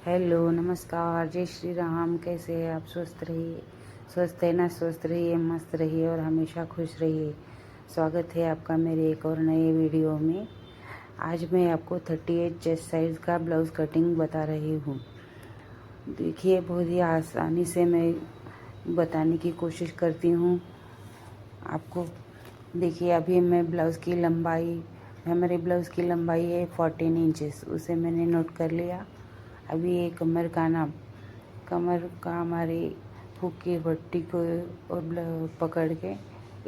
Hello नमस्कार, जय श्री राम। कैसे हैं आप? स्वस्थ है ना? स्वस्थ रहिए, मस्त रहिए और हमेशा खुश रहिए। स्वागत है आपका मेरे एक और नए वीडियो में। आज मैं आपको 38 चेस्ट साइज़ का ब्लाउज़ कटिंग बता रही हूँ। देखिए, बहुत ही आसानी से मैं बताने की कोशिश करती हूँ आपको। देखिए, अभी मैं हमारे ब्लाउज़ की लंबाई है 14 इंचेस। उसे मैंने नोट कर लिया। अभी ये कमर का हमारे हुक की पट्टी को और पकड़ के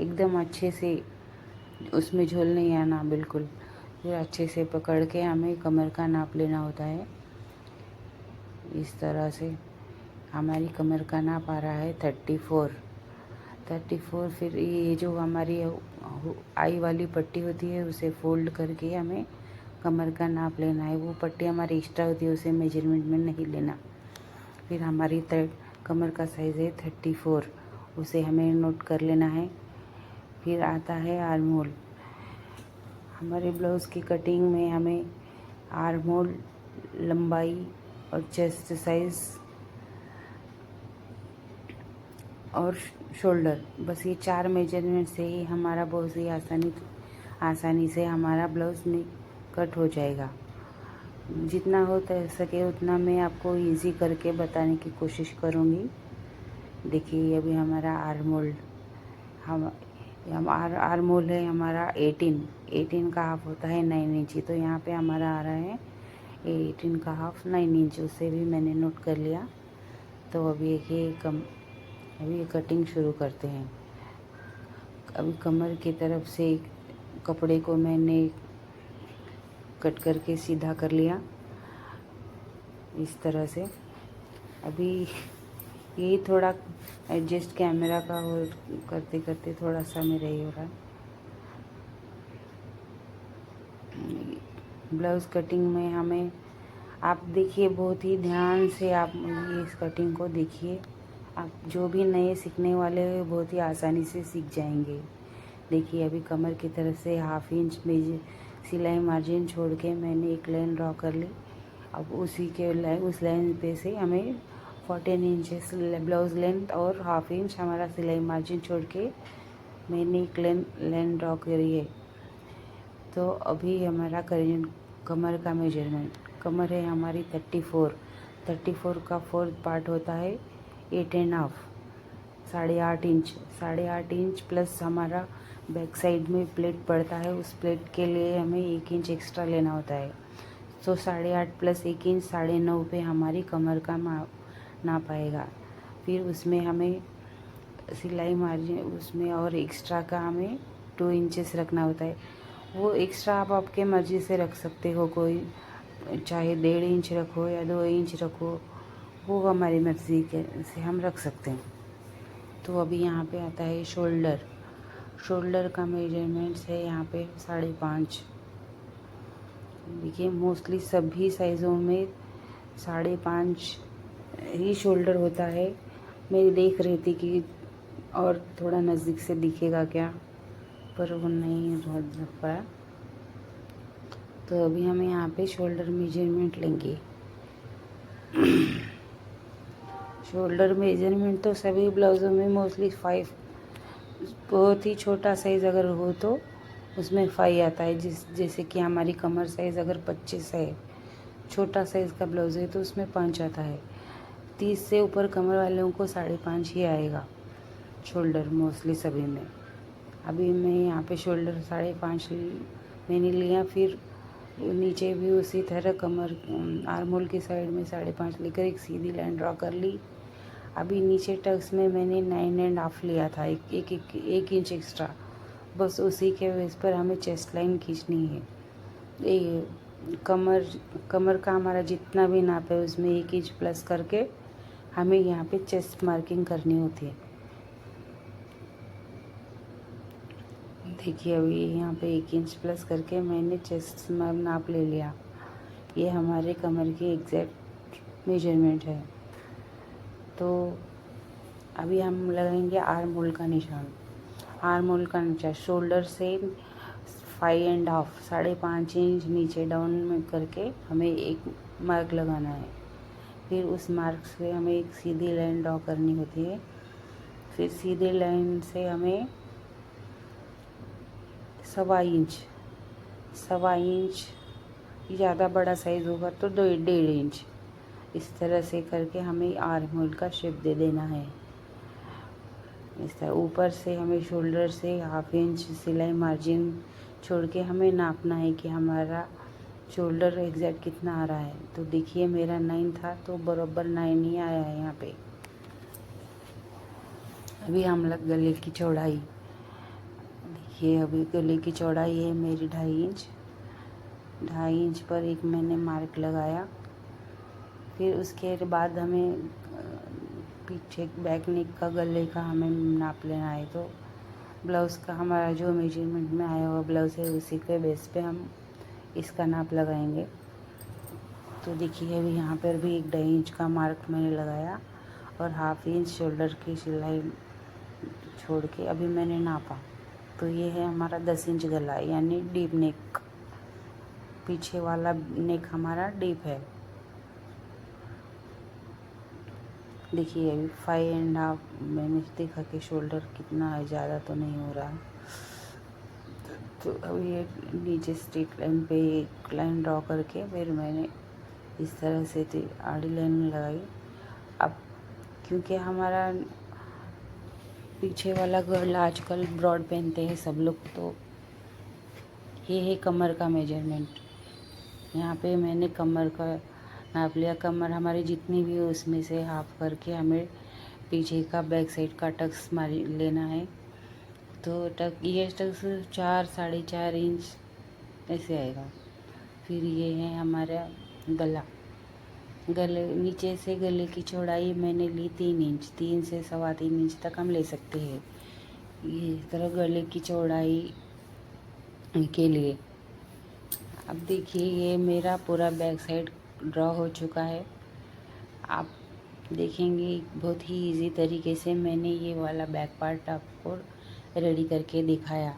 एकदम अच्छे से, उसमें झोल नहीं आना बिल्कुल। फिर अच्छे से पकड़ के हमें कमर का नाप लेना होता है। इस तरह से हमारी कमर का नाप आ रहा है 34। फिर ये जो हमारी आई वाली पट्टी होती है उसे फोल्ड करके हमें कमर का नाप लेना है। वो पट्टी हमारी एक्स्ट्रा होती है, उसे मेजरमेंट में नहीं लेना। फिर हमारी कमर का साइज़ है 34, उसे हमें नोट कर लेना है। फिर आता है आर्म होल। हमारे ब्लाउज़ की कटिंग में हमें आर्म होल, लंबाई और चेस्ट साइज़ और शोल्डर, बस ये 4 मेजरमेंट से ही हमारा बहुत ही आसानी से हमारा ब्लाउज़ कट हो जाएगा। जितना हो सके उतना मैं आपको इजी करके बताने की कोशिश करूँगी। देखिए, अभी हमारा आर्म होल है हमारा 18 का हाफ होता है 9 इंची। तो यहाँ पे हमारा आ रहा है 18 का हाफ 9 इंच। उसे भी मैंने नोट कर लिया। तो अभी अभी कटिंग शुरू करते हैं। अभी कमर की तरफ से कपड़े को मैंने कट करके सीधा कर लिया इस तरह से। अभी यही थोड़ा एडजस्ट कैमरा का और करते करते थोड़ा सा मेरा ये हो रहा है। ब्लाउज़ कटिंग में हमें, आप देखिए बहुत ही ध्यान से, आप ये इस कटिंग को देखिए। आप जो भी नए सीखने वाले हैं बहुत ही आसानी से सीख जाएंगे। देखिए, अभी कमर की तरफ से हाफ इंच में सिलाई मार्जिन छोड़ के मैंने एक लाइन ड्रॉ कर ली। अब उस लाइन पे से हमें 14 इंचेस ब्लाउज़ लेंथ और हाफ इंच हमारा सिलाई मार्जिन छोड़ के मैंने एक लाइन ड्रॉ करी है। तो अभी हमारा कमर का मेजरमेंट, कमर है हमारी 34 का फोर्थ पार्ट होता है 8.5, 8.5 इंच प्लस हमारा बैक साइड में प्लेट पड़ता है। उस प्लेट के लिए हमें 1 इंच एक्स्ट्रा लेना होता है। तो 8.5 प्लस 1 इंच 9.5 पे हमारी कमर का नाप आएगा। फिर उसमें हमें सिलाई मार्जिन, उसमें और एक्स्ट्रा का हमें 2 इंचेस रखना होता है। वो एक्स्ट्रा आप आपके मर्ज़ी से रख सकते हो, कोई चाहे 1.5 इंच रखो या 2 इंच रखो, वो हमारी मर्ज़ी के से हम रख सकते हैं। तो अभी यहाँ पे आता है शोल्डर का मेजरमेंट है यहाँ पे 5.5। देखिए, मोस्टली सभी साइज़ों में 5.5 ही शोल्डर होता है। मैं देख रही थी कि और थोड़ा नज़दीक से दिखेगा क्या, पर वो नहीं रख पाया। तो अभी हमें यहाँ पे शोल्डर मेजरमेंट लेंगे। शोल्डर मेजरमेंट तो सभी ब्लाउज़ों में मोस्टली 5, बहुत ही छोटा साइज़ अगर हो तो उसमें 5 आता है। जैसे कि हमारी कमर साइज़ अगर 25 है, छोटा साइज़ का ब्लाउज़ है तो उसमें 5 आता है। 30 से ऊपर कमर वालों को 5.5 ही आएगा शोल्डर मोस्टली सभी में। अभी मैं यहाँ पे शोल्डर 5.5 मैंने लिया। फिर नीचे भी उसी तरह आर्म होल की साइड में 5.5 लेकर एक सीधी लाइन ड्रॉ कर ली। अभी नीचे टक्स में मैंने 9.5 लिया था, एक इंच एक्स्ट्रा। बस उसी के बेस पर हमें चेस्ट लाइन खींचनी है। ये कमर का हमारा जितना भी नाप है उसमें 1 इंच प्लस करके हमें यहाँ पे चेस्ट मार्किंग करनी होती है। देखिए, अभी यहाँ पे 1 इंच प्लस करके मैंने चेस्ट नाप ले लिया। ये हमारे कमर की एग्जैक्ट मेजरमेंट है। तो अभी हम लगाएंगे आर्म होल का निशान। शोल्डर से 5.5 इंच नीचे डाउन में करके हमें एक मार्क लगाना है। फिर उस मार्क से हमें एक सीधी लाइन ड्रॉ करनी होती है। फिर सीधे लाइन से हमें 1.25 इंच ज़्यादा बड़ा साइज़ होगा तो 1.5 इंच, इस तरह से करके हमें आर्म होल का शेप दे देना है। इस तरह ऊपर से हमें शोल्डर से 1/2 इंच सिलाई मार्जिन छोड़ के हमें नापना है कि हमारा शोल्डर एग्जैक्ट कितना आ रहा है। तो देखिए मेरा 9 था तो बराबर 9 ही आया है यहाँ पे। अभी हम लोग गले की चौड़ाई देखिए, अभी गले की चौड़ाई है मेरी 2.5 इंच। 2.5 इंच पर एक मैंने मार्क लगाया। फिर उसके बाद हमें पीछे बैक नेक का गले का हमें नाप लेना है। तो ब्लाउज़ का हमारा जो मेजरमेंट में आया हुआ ब्लाउज़ है उसी के बेस पे हम इसका नाप लगाएंगे। तो देखिए अभी यहाँ पर भी एक 2.5 इंच का मार्क मैंने लगाया और 1/2 इंच शोल्डर की सिलाई छोड़ के अभी मैंने नापा। तो ये है हमारा 10 इंच गला, यानी डीप नेक। पीछे वाला नेक हमारा डीप है। देखिए अभी 5.5 मैंने देखा कि शोल्डर कितना है, ज़्यादा तो नहीं हो रहा। तो अभी ये नीचे स्ट्रेट लाइन पे एक लाइन ड्रॉ करके फिर मैंने इस तरह से आड़ी लाइन लगाई। अब क्योंकि हमारा पीछे वाला गला आजकल ब्रॉड पहनते हैं सब लोग, तो ये है कमर का मेजरमेंट। यहाँ पे मैंने कमर का नाप लिया। कमर हमारी जितनी भी हो उसमें से हाफ करके हमें पीछे का बैक साइड का टक्स मारी लेना है। तो ये टक्स 4-4.5 इंच ऐसे आएगा। फिर ये है हमारा गला। गले नीचे से गले की चौड़ाई मैंने ली 3 इंच। 3 से 3.25 इंच तक हम ले सकते हैं। ये इस तरह गले की चौड़ाई के लिए। अब देखिए ये मेरा पूरा बैक साइड ड्रॉ हो चुका है। आप देखेंगे बहुत ही इजी तरीके से मैंने ये वाला बैक पार्ट आपको रेडी करके दिखाया।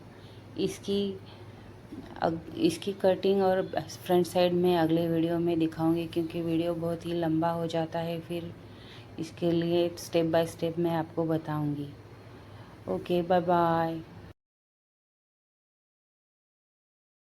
इसकी कटिंग और फ्रंट साइड में अगले वीडियो में दिखाऊंगी, क्योंकि वीडियो बहुत ही लंबा हो जाता है। फिर इसके लिए स्टेप बाय स्टेप मैं आपको बताऊंगी। Okay, bye bye.